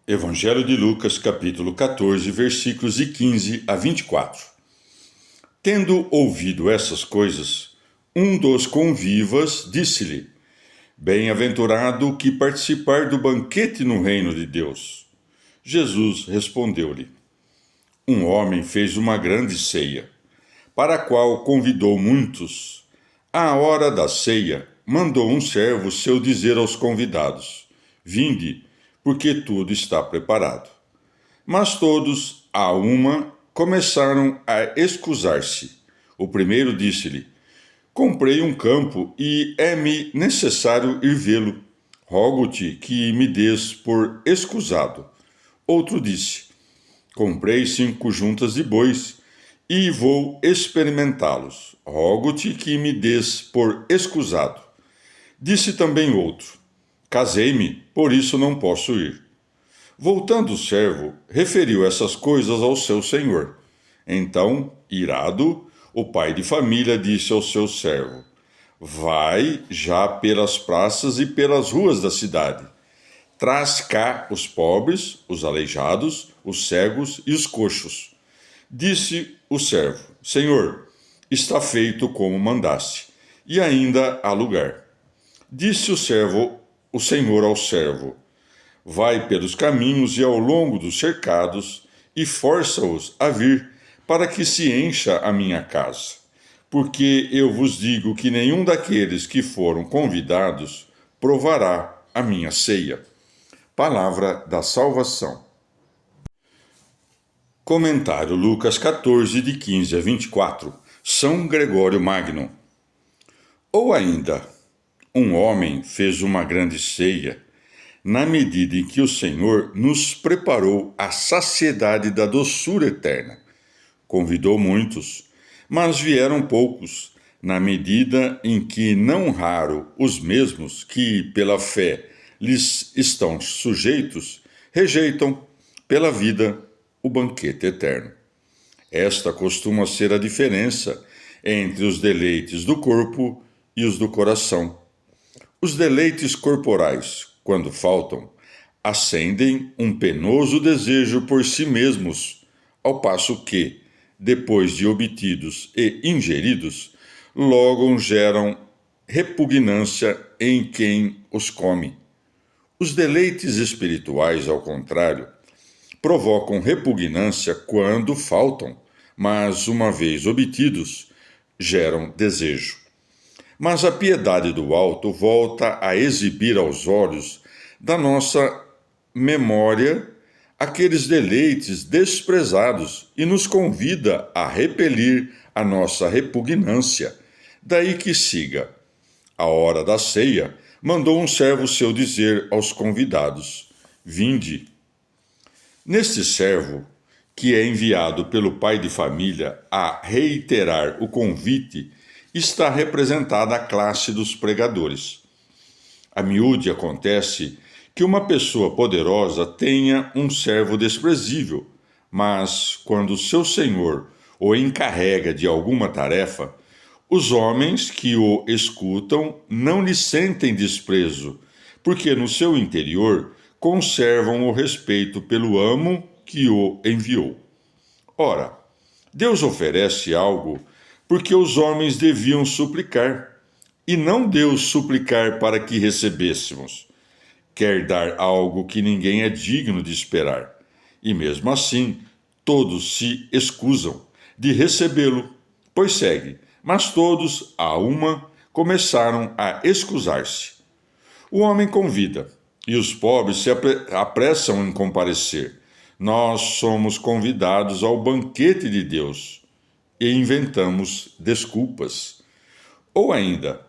Evangelho de Lucas, capítulo 14, versículos de 15 a 24. Tendo ouvido essas coisas, um dos convivas disse-lhe: Bem-aventurado o que participar do banquete no reino de Deus. Jesus respondeu-lhe: Um homem fez uma grande ceia, para a qual convidou muitos. À hora da ceia, mandou um servo seu dizer aos convidados: Vinde, porque tudo está preparado. Mas todos, a uma, começaram a escusar-se. O primeiro disse-lhe: Comprei um campo e é-me necessário ir vê-lo. Rogo-te que me des por escusado. Outro disse: Comprei 5 juntas de bois e vou experimentá-los. Rogo-te que me des por escusado. Disse também outro: Casei-me, por isso não posso ir. Voltando o servo, referiu essas coisas ao seu senhor. Então, irado, o pai de família disse ao seu servo: Vai já pelas praças e pelas ruas da cidade. Traz cá os pobres, os aleijados, os cegos e os coxos. Disse o servo: Senhor, está feito como mandaste, e ainda há lugar. Disse o senhor ao servo: Vai pelos caminhos e ao longo dos cercados, e força-os a vir, para que se encha a minha casa. Porque eu vos digo que nenhum daqueles que foram convidados provará a minha ceia. Palavra da salvação. Comentário Lucas 14, de 15 a 24. São Gregório Magno. Ou ainda, um homem fez uma grande ceia, na medida em que o Senhor nos preparou a saciedade da doçura eterna. Convidou muitos, mas vieram poucos, na medida em que não raro os mesmos que, pela fé, lhes estão sujeitos, rejeitam, pela vida, o banquete eterno. Esta costuma ser a diferença entre os deleites do corpo e os do coração. Os deleites corporais, quando faltam, acendem um penoso desejo por si mesmos, ao passo que, depois de obtidos e ingeridos, logo geram repugnância em quem os come. Os deleites espirituais, ao contrário, provocam repugnância quando faltam, mas, uma vez obtidos, geram desejo. Mas a piedade do alto volta a exibir aos olhos da nossa memória aqueles deleites desprezados e nos convida a repelir a nossa repugnância. Daí que siga: à hora da ceia, mandou um servo seu dizer aos convidados: Vinde. Neste servo, que é enviado pelo pai de família a reiterar o convite, está representada a classe dos pregadores. A miúde acontece que uma pessoa poderosa tenha um servo desprezível, mas quando seu senhor o encarrega de alguma tarefa, os homens que o escutam não lhe sentem desprezo, porque no seu interior conservam o respeito pelo amo que o enviou. Ora, Deus oferece algo porque os homens deviam suplicar, e não Deus suplicar para que recebêssemos. Quer dar algo que ninguém é digno de esperar, e mesmo assim todos se escusam de recebê-lo, pois segue, mas todos, a uma, começaram a escusar-se. O homem convida, e os pobres se apressam em comparecer. Nós somos convidados ao banquete de Deus e inventamos desculpas. Ou ainda,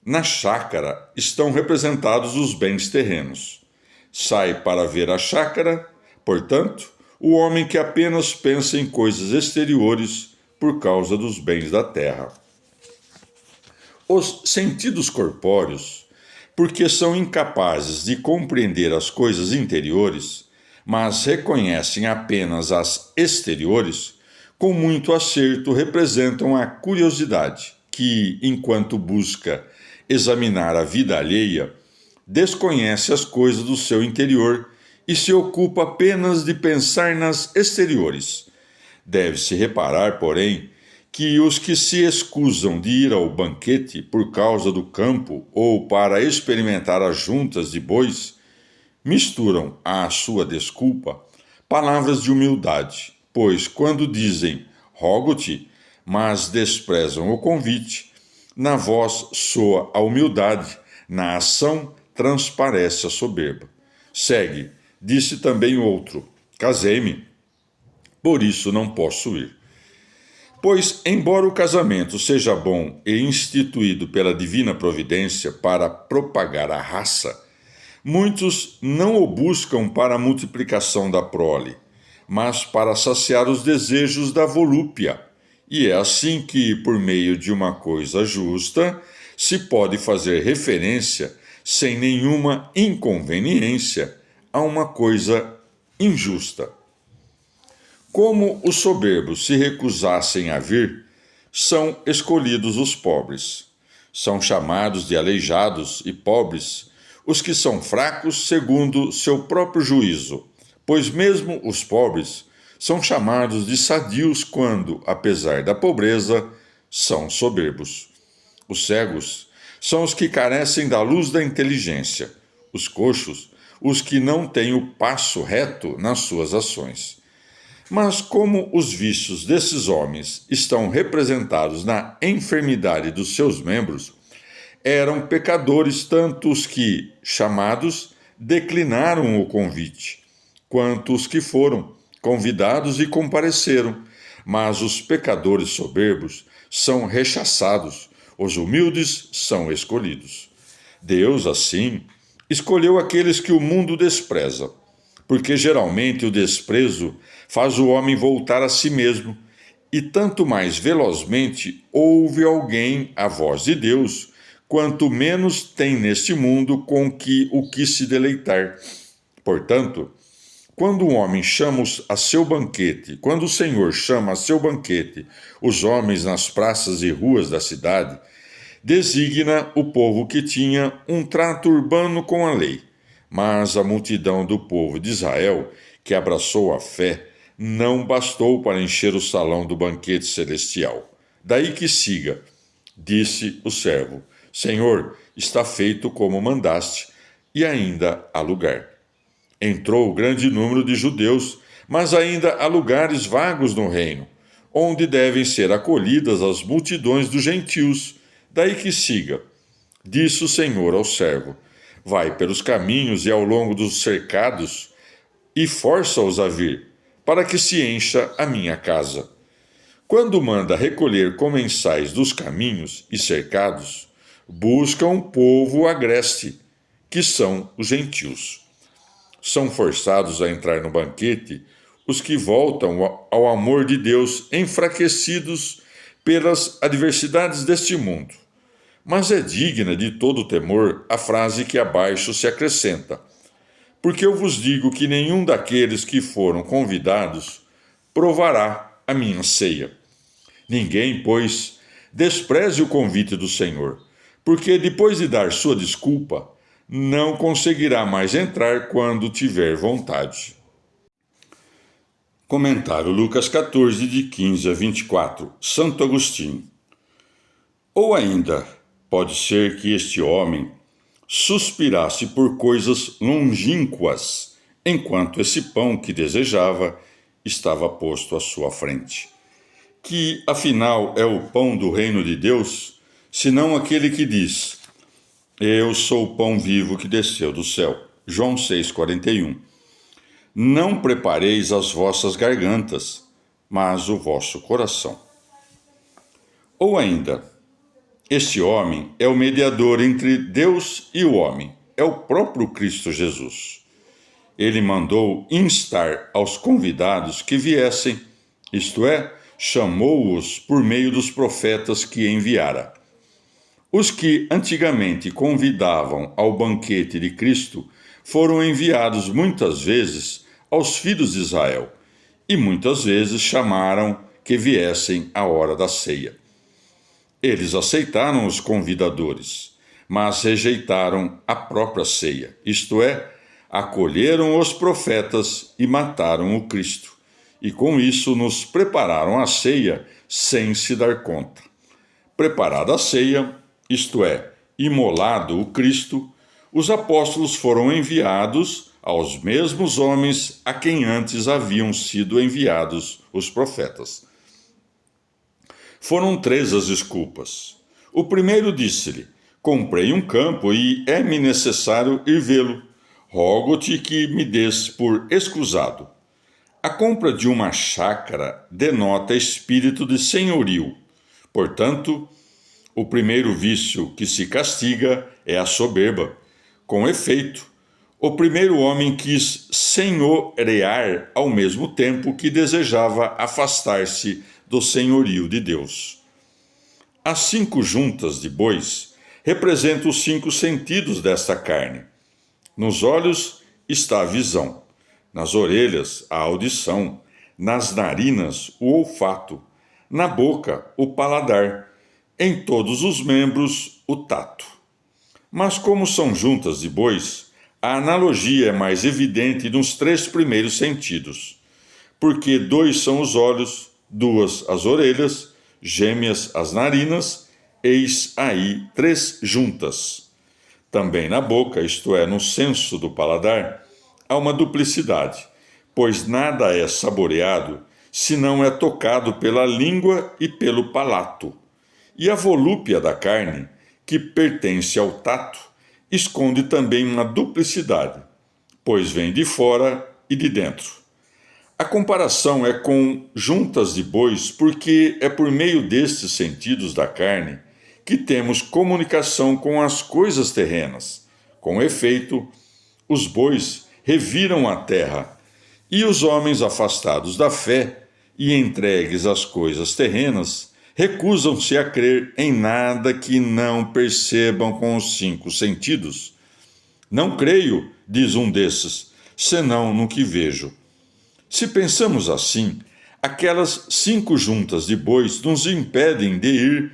na chácara estão representados os bens terrenos. Sai para ver a chácara, portanto, o homem que apenas pensa em coisas exteriores por causa dos bens da terra. Os sentidos corpóreos, porque são incapazes de compreender as coisas interiores, mas reconhecem apenas as exteriores, com muito acerto representam a curiosidade, que, enquanto busca examinar a vida alheia, desconhece as coisas do seu interior e se ocupa apenas de pensar nas exteriores. Deve-se reparar, porém, que os que se escusam de ir ao banquete por causa do campo ou para experimentar as juntas de bois, misturam à sua desculpa palavras de humildade, pois quando dizem rogo-te, mas desprezam o convite, na voz soa a humildade, na ação transparece a soberba. Segue, disse também outro, casei-me, por isso não posso ir. Pois, embora o casamento seja bom e instituído pela divina providência para propagar a raça, muitos não o buscam para a multiplicação da prole, mas para saciar os desejos da volúpia. E é assim que, por meio de uma coisa justa, se pode fazer referência, sem nenhuma inconveniência, a uma coisa injusta. Como os soberbos se recusassem a vir, são escolhidos os pobres. São chamados de aleijados e pobres os que são fracos segundo seu próprio juízo, pois mesmo os pobres são chamados de sadios quando, apesar da pobreza, são soberbos. Os cegos são os que carecem da luz da inteligência, os coxos, os que não têm o passo reto nas suas ações. Mas como os vícios desses homens estão representados na enfermidade dos seus membros, eram pecadores tanto os que, chamados, declinaram o convite, quanto os que foram convidados e compareceram. Mas os pecadores soberbos são rechaçados, os humildes são escolhidos. Deus, assim, escolheu aqueles que o mundo despreza, porque geralmente o desprezo faz o homem voltar a si mesmo, e tanto mais velozmente ouve alguém a voz de Deus, quanto menos tem neste mundo com o que se deleitar. Portanto, quando o homem chama a seu banquete, quando o Senhor chama a seu banquete os homens nas praças e ruas da cidade, designa o povo que tinha um trato urbano com a lei. Mas a multidão do povo de Israel, que abraçou a fé, não bastou para encher o salão do banquete celestial. Daí que siga, disse o servo, Senhor, está feito como mandaste, e ainda há lugar. Entrou grande número de judeus, mas ainda há lugares vagos no reino, onde devem ser acolhidas as multidões dos gentios. Daí que siga, disse o Senhor ao servo, vai pelos caminhos e ao longo dos cercados e força-os a vir, para que se encha a minha casa. Quando manda recolher comensais dos caminhos e cercados, busca um povo agreste, que são os gentios. São forçados a entrar no banquete os que voltam ao amor de Deus, enfraquecidos pelas adversidades deste mundo. Mas é digna de todo temor a frase que abaixo se acrescenta. Porque eu vos digo que nenhum daqueles que foram convidados provará a minha ceia. Ninguém, pois, despreze o convite do Senhor, porque depois de dar sua desculpa, não conseguirá mais entrar quando tiver vontade. Comentário Lucas 14, de 15 a 24, Santo Agostinho. Ou ainda, pode ser que este homem suspirasse por coisas longínquas, enquanto esse pão que desejava estava posto à sua frente. Que, afinal, é o pão do reino de Deus, senão aquele que diz, eu sou o pão vivo que desceu do céu. João 6,41. Não prepareis as vossas gargantas, mas o vosso coração. Ou ainda, este homem é o mediador entre Deus e o homem, é o próprio Cristo Jesus. Ele mandou instar aos convidados que viessem, isto é, chamou-os por meio dos profetas que enviara. Os que antigamente convidavam ao banquete de Cristo foram enviados muitas vezes aos filhos de Israel, e muitas vezes chamaram que viessem à hora da ceia. Eles aceitaram os convidadores, mas rejeitaram a própria ceia, isto é, acolheram os profetas e mataram o Cristo, e com isso nos prepararam a ceia sem se dar conta. Preparada a ceia, isto é, imolado o Cristo, os apóstolos foram enviados aos mesmos homens a quem antes haviam sido enviados os profetas. Foram 3 as desculpas. O primeiro disse-lhe: comprei um campo e é-me necessário ir vê-lo. Rogo-te que me des por escusado. A compra de uma chácara denota espírito de senhorio. Portanto, o primeiro vício que se castiga é a soberba. Com efeito, o primeiro homem quis senhorear ao mesmo tempo que desejava afastar-se do senhorio de Deus. As 5 juntas de bois representam os 5 sentidos desta carne. Nos olhos está a visão, nas orelhas a audição, nas narinas o olfato, na boca o paladar, em todos os membros o tato. Mas como são juntas de bois, a analogia é mais evidente nos 3 primeiros sentidos, porque 2 são os olhos, 2 as orelhas, gêmeas as narinas, eis aí 3 juntas. Também na boca, isto é, no senso do paladar, há uma duplicidade, pois nada é saboreado se não é tocado pela língua e pelo palato. E a volúpia da carne, que pertence ao tato, esconde também uma duplicidade, pois vem de fora e de dentro. A comparação é com juntas de bois, porque é por meio destes sentidos da carne que temos comunicação com as coisas terrenas. Com efeito, os bois reviram a terra, e os homens afastados da fé e entregues às coisas terrenas recusam-se a crer em nada que não percebam com os 5 sentidos. Não creio, diz um desses, senão no que vejo. Se pensamos assim, aquelas 5 juntas de bois nos impedem de ir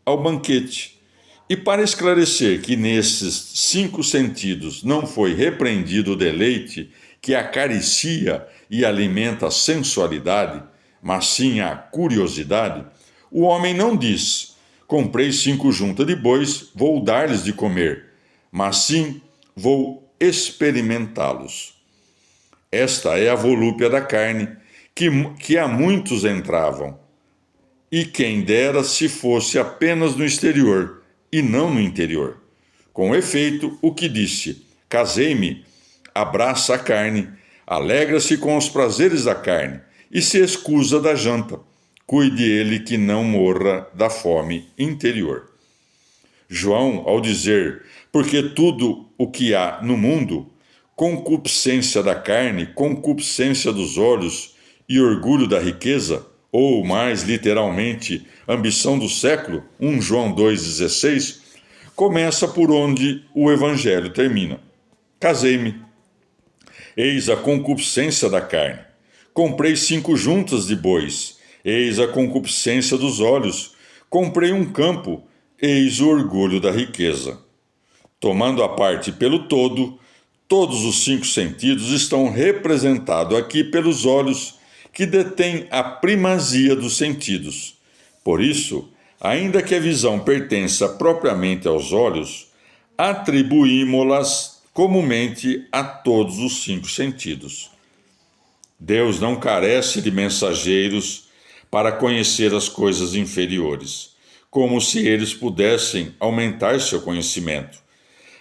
ao banquete. E para esclarecer que nesses 5 sentidos não foi repreendido o deleite que acaricia e alimenta a sensualidade, mas sim a curiosidade, o homem não diz: comprei 5 juntas de bois, vou dar-lhes de comer, mas sim vou experimentá-los. Esta é a volúpia da carne, que a muitos entravam. E quem dera se fosse apenas no exterior, e não no interior. Com efeito, o que disse: casei-me, abraça a carne, alegra-se com os prazeres da carne, e se escusa da janta. Cuide ele que não morra da fome interior. João, ao dizer: porque tudo o que há no mundo, concupiscência da carne, concupiscência dos olhos e orgulho da riqueza, ou mais literalmente, ambição do século, 1 João 2,16, começa por onde o evangelho termina. Casei-me. Eis a concupiscência da carne. Comprei 5 juntas de bois. Eis a concupiscência dos olhos. Comprei um campo. Eis o orgulho da riqueza. Tomando a parte pelo todo, todos os 5 sentidos estão representados aqui pelos olhos, que detêm a primazia dos sentidos. Por isso, ainda que a visão pertença propriamente aos olhos, atribuímo-las comumente a todos os 5 sentidos. Deus não carece de mensageiros para conhecer as coisas inferiores, como se eles pudessem aumentar seu conhecimento,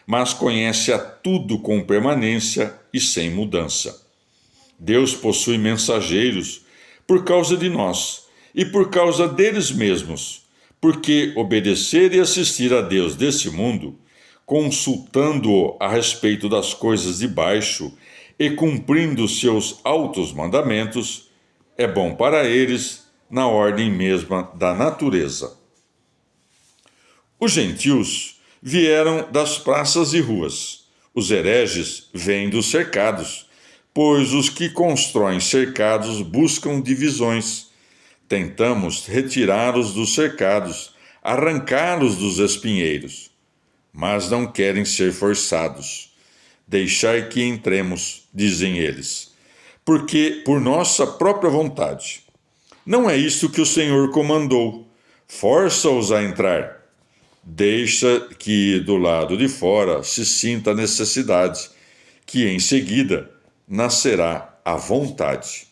mas conhece a tudo com permanência e sem mudança. Deus possui mensageiros por causa de nós e por causa deles mesmos, porque obedecer e assistir a Deus desse mundo, consultando-o a respeito das coisas de baixo e cumprindo seus altos mandamentos, é bom para eles na ordem mesma da natureza. Os gentios vieram das praças e ruas, os hereges vêm dos cercados, pois os que constroem cercados buscam divisões. Tentamos retirá-los dos cercados, arrancá-los dos espinheiros, mas não querem ser forçados. Deixai que entremos, dizem eles, porque por nossa própria vontade. Não é isso que o Senhor comandou. Força-os a entrar. Deixa que do lado de fora se sinta a necessidade, que em seguida nascerá a vontade.